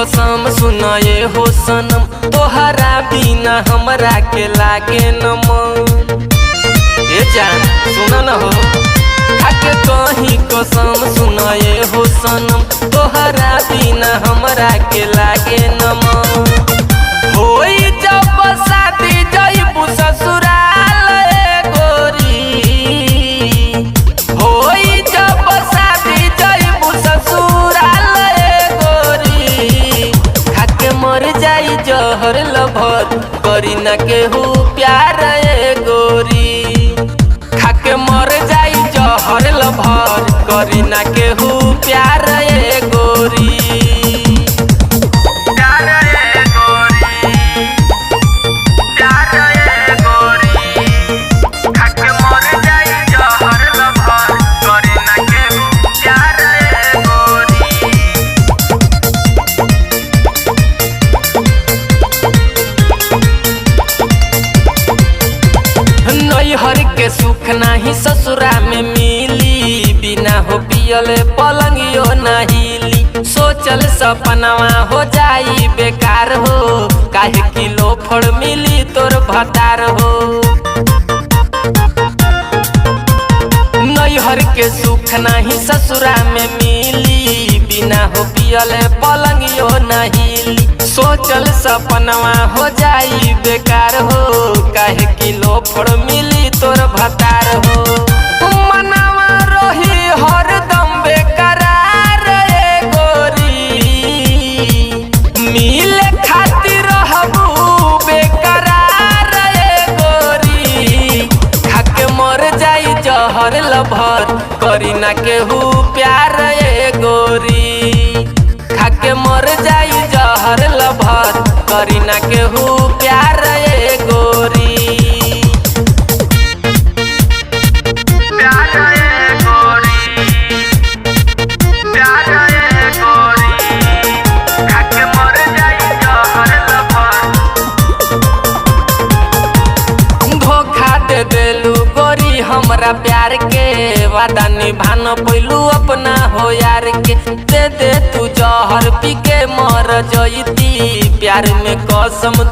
कसम सुनाए हो सनम, तोहरा बिना हमरा के लागे न मन। ए जान सुना न हो, खाके कहीं कसम सुनाए हो सनम, तोहरा बिना हमरा के लागे न मन। होई जब शादी जइबू ससुराल ए गोरी, होई जब शादी जइबू ससुराल ए गोरी, खाके मर जाई जहर लभर करी न केहू प्यार ए गोरी, खाके मर जाई जहर लभर करी न केहू प्यार ए गोरी। नैहर के सुख नाही ससुरा में मिली, बिना हो पियले पलंगियो न हिली। सोचल सपनवा हो जाई बेकार हो, काहे किलो फड़ मिली तोर भतार हो। नैहर के सुख नाही ससुरा में मिली, बिना हो पियले पलंगियो न हिली। सोचल सपनवा हो जाई बेकार हो, काहे किलो फड़ मिली तोर भतार हो। मनवा रही हरदम बेकरार ए गोरी, मिले खातिर रहबू बेकरार ए गोरी, खाके मर जाई जहर लभर करी ना केहू प्यार ए गोरी, खाके मर जाई जहर लभर करी ना केहू प्यार ए गोरी। देलू गोरी हमरा प्यार के, वादा निभान पैलू अपना हो यार के। दे दे तू जहर पी के मर जईती, प्यार में कसम